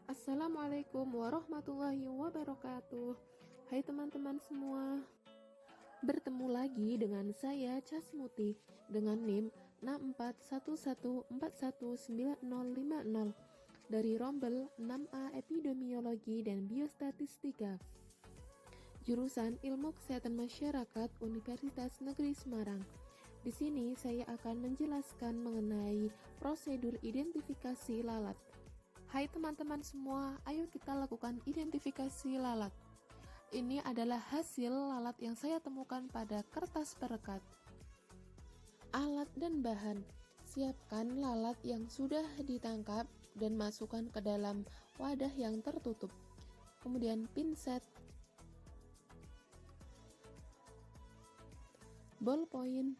Assalamualaikum warahmatullahi wabarakatuh. Hai teman-teman semua, bertemu lagi dengan saya Casmuti dengan NIM 6411419050 dari Rombel 6A Epidemiologi dan Biostatistika, jurusan Ilmu Kesehatan Masyarakat Universitas Negeri Semarang. Di sini saya akan menjelaskan mengenai prosedur identifikasi lalat. Hai teman-teman semua, ayo kita lakukan identifikasi lalat. Ini adalah hasil lalat yang saya temukan pada kertas perekat. Alat dan bahan: siapkan lalat yang sudah ditangkap dan masukkan ke dalam wadah yang tertutup. Kemudian pinset, ballpoint,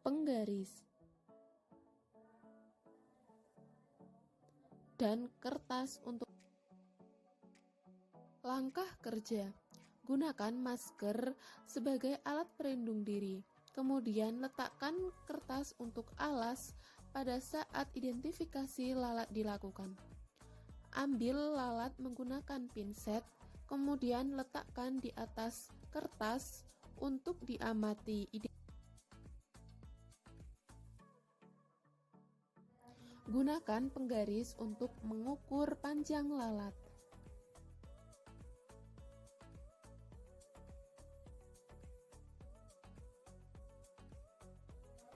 penggaris, dan kertas untuk langkah kerja. Gunakan masker sebagai alat pelindung diri. Kemudian letakkan kertas untuk alas pada saat identifikasi lalat dilakukan. Ambil lalat menggunakan pinset, kemudian letakkan di atas kertas untuk diamati. Gunakan penggaris untuk mengukur panjang lalat.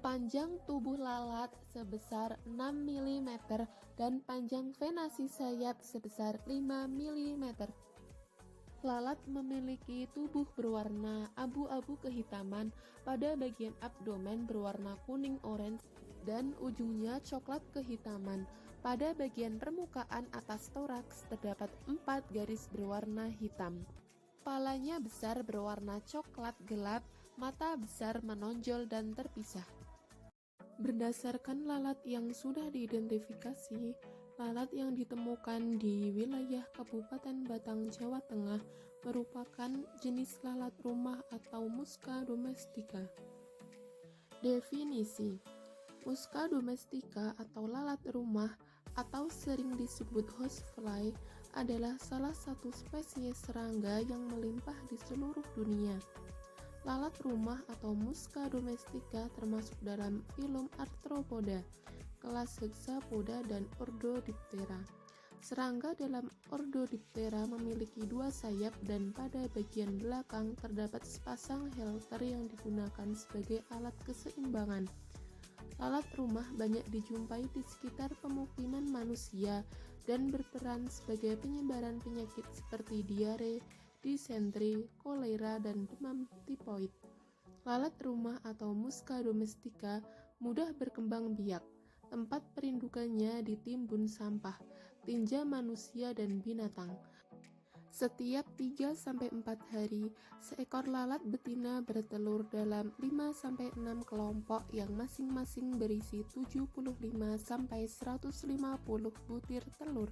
Panjang tubuh lalat sebesar 6 mm dan panjang venasi sayap sebesar 5 mm. Lalat memiliki tubuh berwarna abu-abu kehitaman pada bagian abdomen berwarna kuning-orange dan ujungnya coklat kehitaman. Pada bagian permukaan atas toraks terdapat 4 garis berwarna hitam. Kepalanya besar berwarna coklat gelap, mata besar menonjol dan terpisah. Berdasarkan lalat yang sudah diidentifikasi, lalat yang ditemukan di wilayah Kabupaten Batang, Jawa Tengah merupakan jenis lalat rumah atau Musca domestica. Definisi: Musca domestica atau lalat rumah atau sering disebut housefly adalah salah satu spesies serangga yang melimpah di seluruh dunia. Lalat rumah atau Musca domestica termasuk dalam filum Arthropoda, kelas Hexapoda dan ordo Diptera. Serangga dalam ordo Diptera memiliki 2 sayap dan pada bagian belakang terdapat sepasang halter yang digunakan sebagai alat keseimbangan. Lalat rumah banyak dijumpai di sekitar pemukiman manusia dan berperan sebagai penyebaran penyakit seperti diare, disentri, kolera, dan demam tipoid. Lalat rumah atau Musca domestica mudah berkembang biak. Tempat perindukannya di timbun sampah, tinja manusia dan binatang. Setiap 3-4 hari, seekor lalat betina bertelur dalam 5-6 kelompok yang masing-masing berisi 75-150 butir telur.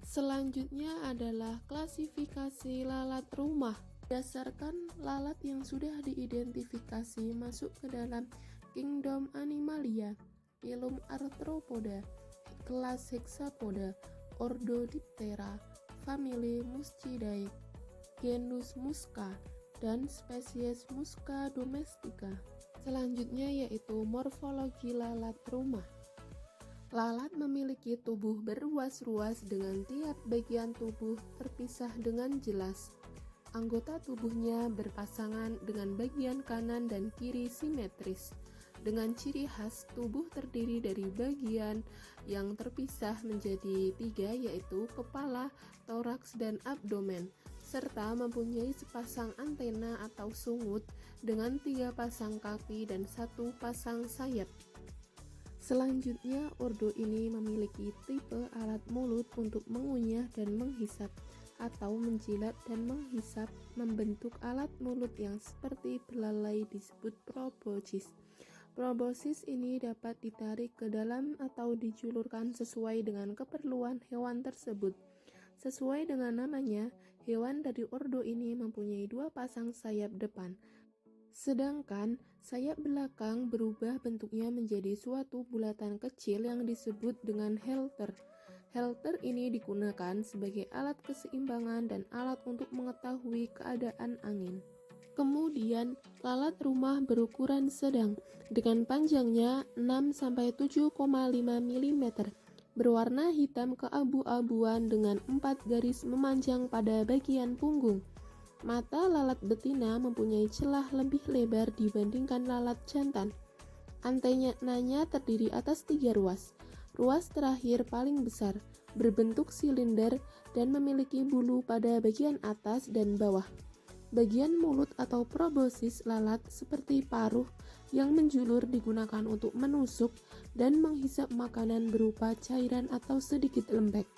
Selanjutnya adalah klasifikasi lalat rumah. Berdasarkan lalat yang sudah diidentifikasi masuk ke dalam kingdom Animalia, filum Arthropoda, kelas Hexapoda, ordo Diptera, famili Muscidae, genus Musca, dan spesies Musca domestica. Selanjutnya yaitu morfologi lalat rumah. Lalat memiliki tubuh berruas-ruas dengan tiap bagian tubuh terpisah dengan jelas. Anggota tubuhnya berpasangan dengan bagian kanan dan kiri simetris. Dengan ciri khas tubuh terdiri dari bagian yang terpisah menjadi 3 yaitu kepala, toraks, dan abdomen, serta mempunyai sepasang antena atau sungut dengan 3 pasang kaki dan 1 pasang sayap. Selanjutnya, ordo ini memiliki tipe alat mulut untuk mengunyah dan menghisap atau menjilat dan menghisap membentuk alat mulut yang seperti belalai disebut proboscis. Proboscis ini dapat ditarik ke dalam atau dijulurkan sesuai dengan keperluan hewan tersebut. Sesuai dengan namanya, hewan dari ordo ini mempunyai 2 pasang sayap depan. Sedangkan sayap belakang berubah bentuknya menjadi suatu bulatan kecil yang disebut dengan halter. Halter ini digunakan sebagai alat keseimbangan dan alat untuk mengetahui keadaan angin. Kemudian, lalat rumah berukuran sedang dengan panjangnya 6-7,5 mm, berwarna hitam keabu-abuan dengan 4 garis memanjang pada bagian punggung. Mata lalat betina mempunyai celah lebih lebar dibandingkan lalat jantan. Antenanya terdiri atas 3 ruas. Ruas terakhir paling besar, berbentuk silinder dan memiliki bulu pada bagian atas dan bawah. Bagian mulut atau proboscis lalat seperti paruh yang menjulur digunakan untuk menusuk dan menghisap makanan berupa cairan atau sedikit lembek.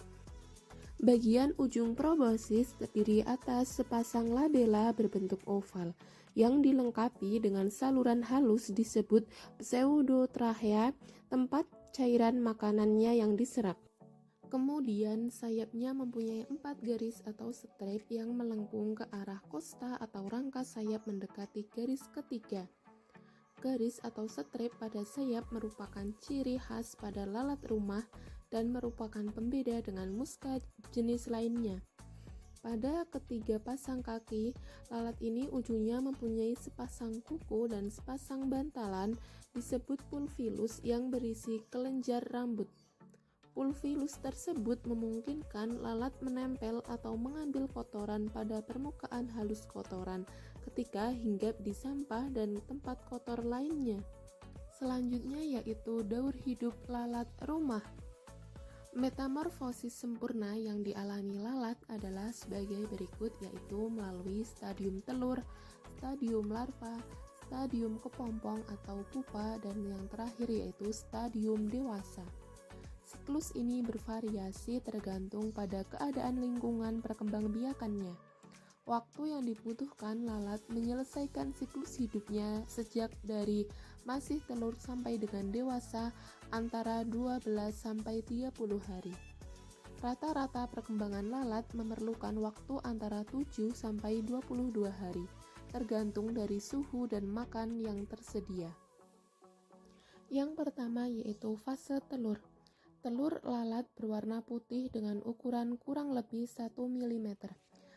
Bagian ujung proboscis terdiri atas sepasang labella berbentuk oval yang dilengkapi dengan saluran halus disebut pseudotrachea, tempat cairan makanannya yang diserap. Kemudian sayapnya mempunyai 4 garis atau strap yang melengkung ke arah kosta atau rangka sayap mendekati garis ketiga. Garis atau strap pada sayap merupakan ciri khas pada lalat rumah dan merupakan pembeda dengan muska jenis lainnya. Pada ketiga pasang kaki, lalat ini ujungnya mempunyai sepasang kuku dan sepasang bantalan disebut pulvillus yang berisi kelenjar rambut. Pulvillus tersebut memungkinkan lalat menempel atau mengambil kotoran pada permukaan halus kotoran ketika hinggap di sampah dan tempat kotor lainnya. Selanjutnya yaitu daur hidup lalat rumah. Metamorfosis sempurna yang dialami lalat adalah sebagai berikut, yaitu melalui stadium telur, stadium larva, stadium kepompong atau pupa, dan yang terakhir yaitu stadium dewasa. Siklus ini bervariasi tergantung pada keadaan lingkungan perkembangbiakannya. Waktu yang dibutuhkan lalat menyelesaikan siklus hidupnya sejak dari masih telur sampai dengan dewasa antara 12-30 hari. Rata-rata perkembangan lalat memerlukan waktu antara 7-22 hari, tergantung dari suhu dan makan yang tersedia. Yang pertama yaitu fase telur. Telur lalat berwarna putih dengan ukuran kurang lebih 1 mm.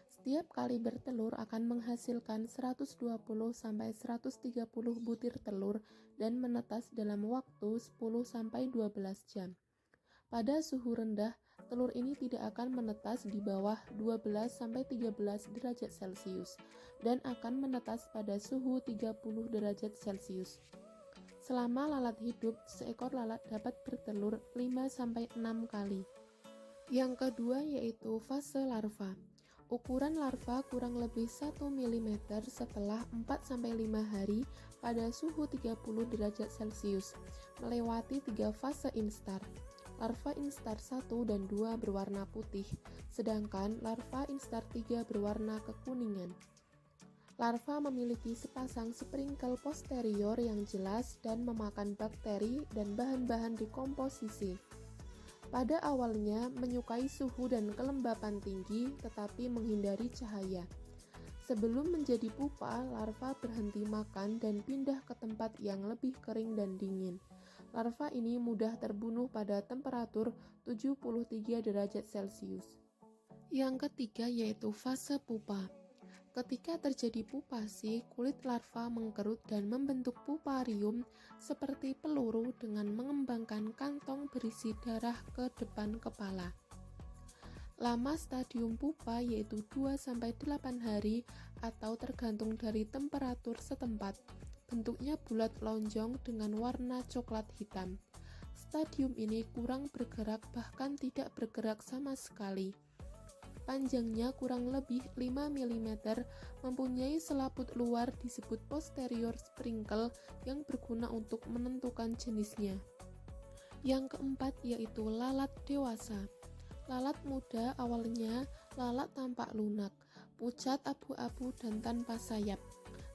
Setiap kali bertelur akan menghasilkan 120-130 butir telur dan menetas dalam waktu 10-12 jam. Pada suhu rendah, telur ini tidak akan menetas di bawah 12-13 derajat Celcius dan akan menetas pada suhu 30 derajat Celcius. Selama lalat hidup, seekor lalat dapat bertelur 5-6 kali. Yang kedua yaitu fase larva. Ukuran larva kurang lebih 1 mm setelah 4-5 hari pada suhu 30 derajat Celcius, melewati 3 fase instar. Larva instar 1 dan 2 berwarna putih, sedangkan larva instar 3 berwarna kekuningan. Larva memiliki sepasang springkel posterior yang jelas dan memakan bakteri dan bahan-bahan dekomposisi. Pada awalnya menyukai suhu dan kelembapan tinggi tetapi menghindari cahaya. Sebelum menjadi pupa, larva berhenti makan dan pindah ke tempat yang lebih kering dan dingin. Larva ini mudah terbunuh pada temperatur 73 derajat Celcius. Yang ketiga yaitu fase pupa. Ketika terjadi pupasi, kulit larva mengkerut dan membentuk puparium seperti peluru dengan mengembangkan kantong berisi darah ke depan kepala. Lama stadium pupa yaitu 2-8 hari atau tergantung dari temperatur setempat. Bentuknya bulat lonjong dengan warna coklat hitam. Stadium ini kurang bergerak bahkan tidak bergerak sama sekali. Panjangnya kurang lebih 5 mm, mempunyai selaput luar disebut posterior springkel yang berguna untuk menentukan jenisnya. Yang keempat yaitu lalat dewasa. Lalat muda awalnya lalat tampak lunak, pucat abu-abu dan tanpa sayap.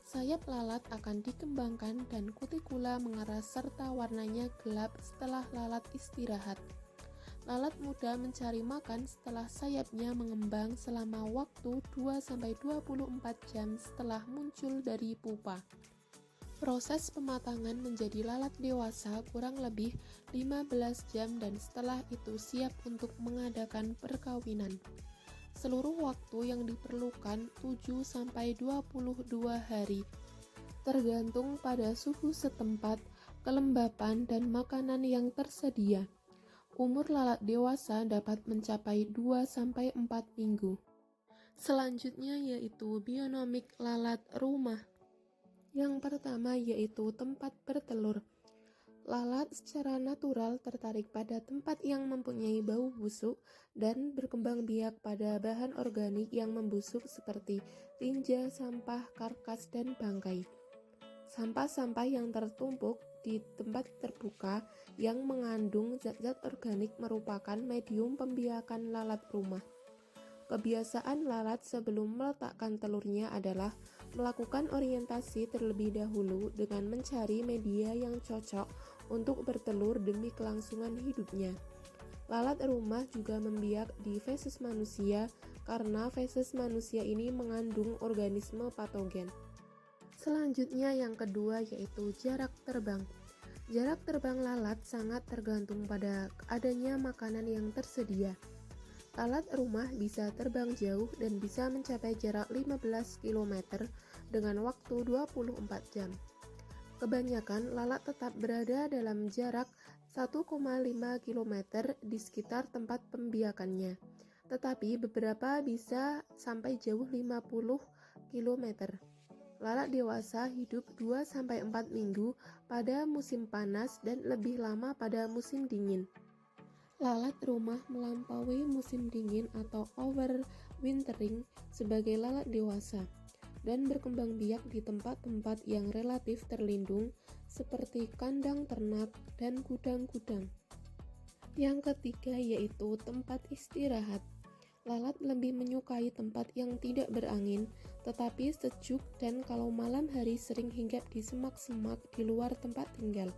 Sayap lalat akan dikembangkan dan kutikula mengarah serta warnanya gelap setelah lalat istirahat. Lalat muda mencari makan setelah sayapnya mengembang selama waktu 2-24 jam setelah muncul dari pupa. Proses pematangan menjadi lalat dewasa kurang lebih 15 jam dan setelah itu siap untuk mengadakan perkawinan. Seluruh waktu yang diperlukan 7-22 hari, tergantung pada suhu setempat, kelembapan, dan makanan yang tersedia. Umur lalat dewasa dapat mencapai 2-4 minggu. Selanjutnya yaitu bionomik lalat rumah. Yang pertama yaitu tempat bertelur. Lalat secara natural tertarik pada tempat yang mempunyai bau busuk dan berkembang biak pada bahan organik yang membusuk seperti tinja, sampah, karkas, dan bangkai. Sampah-sampah yang tertumpuk di tempat terbuka yang mengandung zat-zat organik merupakan medium pembiakan lalat rumah. Kebiasaan lalat sebelum meletakkan telurnya adalah melakukan orientasi terlebih dahulu dengan mencari media yang cocok untuk bertelur demi kelangsungan hidupnya. Lalat rumah juga membiak di feses manusia karena feses manusia ini mengandung organisme patogen. Selanjutnya yang kedua yaitu jarak terbang. Jarak terbang lalat sangat tergantung pada adanya makanan yang tersedia. Lalat rumah bisa terbang jauh dan bisa mencapai jarak 15 km dengan waktu 24 jam. Kebanyakan lalat tetap berada dalam jarak 1,5 km di sekitar tempat pembiakannya, tetapi beberapa bisa sampai jauh 50 km. Lalat dewasa hidup 2-4 minggu pada musim panas dan lebih lama pada musim dingin. Lalat rumah melampaui musim dingin atau overwintering sebagai lalat dewasa dan berkembang biak di tempat-tempat yang relatif terlindung seperti kandang ternak dan gudang-gudang. Yang ketiga yaitu tempat istirahat. Lalat lebih menyukai tempat yang tidak berangin tetapi sejuk dan kalau malam hari sering hinggap di semak-semak di luar tempat tinggal.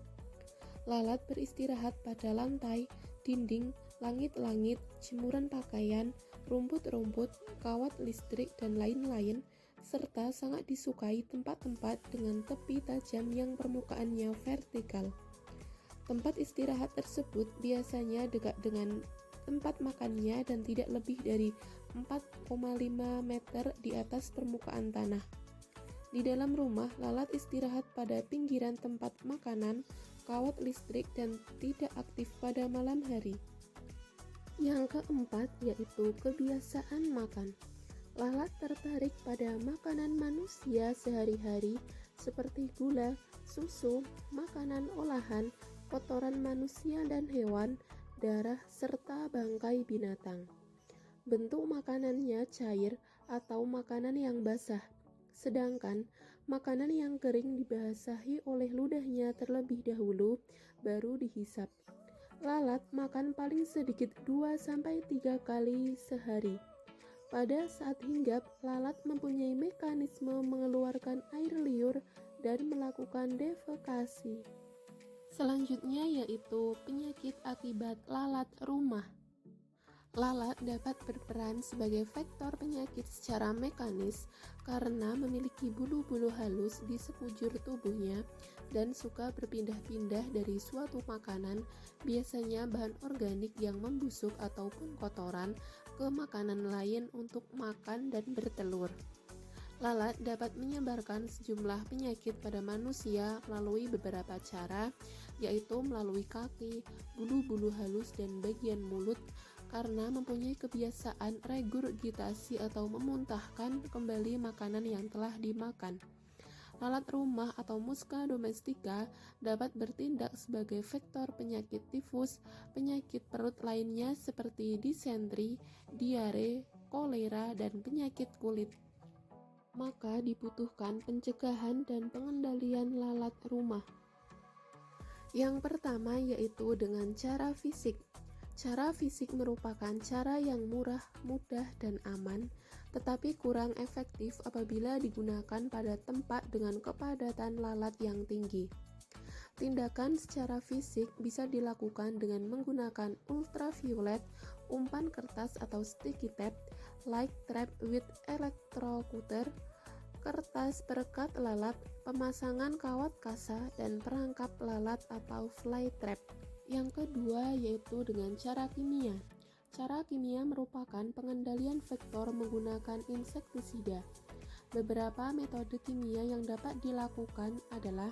Lalat beristirahat pada lantai, dinding, langit-langit, jemuran pakaian, rumput-rumput, kawat listrik, dan lain-lain, serta sangat disukai tempat-tempat dengan tepi tajam yang permukaannya vertikal. Tempat istirahat tersebut biasanya dekat dengan tempat makannya dan tidak lebih dari 4,5 meter di atas permukaan tanah. Di dalam rumah, lalat istirahat pada pinggiran tempat makanan, kawat listrik, dan tidak aktif pada malam hari. Yang keempat yaitu kebiasaan makan. Lalat tertarik pada makanan manusia sehari-hari seperti gula, susu, makanan olahan, kotoran manusia dan hewan, darah, serta bangkai binatang. Bentuk makanannya cair atau makanan yang basah. Sedangkan makanan yang kering dibasahi oleh ludahnya terlebih dahulu, baru dihisap. Lalat makan paling sedikit 2-3 kali sehari. Pada saat hinggap, lalat mempunyai mekanisme mengeluarkan air liur dan melakukan defekasi. Selanjutnya yaitu penyakit akibat lalat rumah. Lalat dapat berperan sebagai vektor penyakit secara mekanis karena memiliki bulu-bulu halus di sekujur tubuhnya dan suka berpindah-pindah dari suatu makanan, biasanya bahan organik yang membusuk ataupun kotoran, ke makanan lain untuk makan dan bertelur. Lalat dapat menyebarkan sejumlah penyakit pada manusia melalui beberapa cara, yaitu melalui kaki, bulu-bulu halus, dan bagian mulut, karena mempunyai kebiasaan regurgitasi atau memuntahkan kembali makanan yang telah dimakan. Lalat rumah atau Musca domestica dapat bertindak sebagai vektor penyakit tifus, penyakit perut lainnya seperti disentri, diare, kolera, dan penyakit kulit. Maka dibutuhkan pencegahan dan pengendalian lalat rumah. Yang pertama yaitu dengan cara fisik. Cara fisik merupakan cara yang murah, mudah, dan aman, tetapi kurang efektif apabila digunakan pada tempat dengan kepadatan lalat yang tinggi. Tindakan secara fisik bisa dilakukan dengan menggunakan ultraviolet, umpan kertas atau sticky tape, light trap with electrocutor, kertas perekat lalat, pemasangan kawat kasa, dan perangkap lalat atau fly trap. Yang kedua yaitu dengan cara kimia. Cara kimia merupakan pengendalian vektor menggunakan insektisida. Beberapa metode kimia yang dapat dilakukan adalah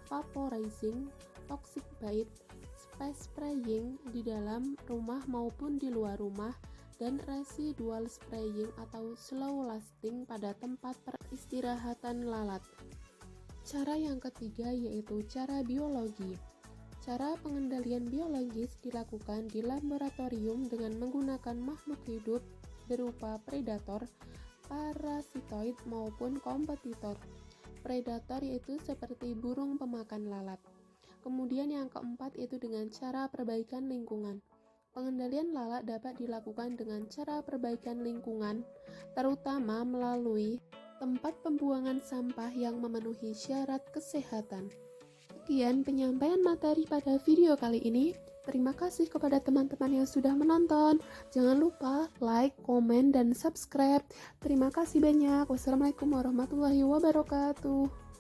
vaporizing, toxic bait, space spraying di dalam rumah maupun di luar rumah, dan residual spraying atau slow lasting pada tempat peristirahatan lalat. Cara yang ketiga yaitu cara biologi. Cara pengendalian biologis dilakukan di laboratorium dengan menggunakan makhluk hidup berupa predator, parasitoid maupun kompetitor. Predator yaitu seperti burung pemakan lalat. Kemudian yang keempat yaitu dengan cara perbaikan lingkungan. Pengendalian lalat dapat dilakukan dengan cara perbaikan lingkungan, terutama melalui tempat pembuangan sampah yang memenuhi syarat kesehatan. Sekian penyampaian materi pada video kali ini. Terima kasih kepada teman-teman yang sudah menonton. Jangan lupa like, komen, dan subscribe. Terima kasih banyak. Wassalamualaikum warahmatullahi wabarakatuh.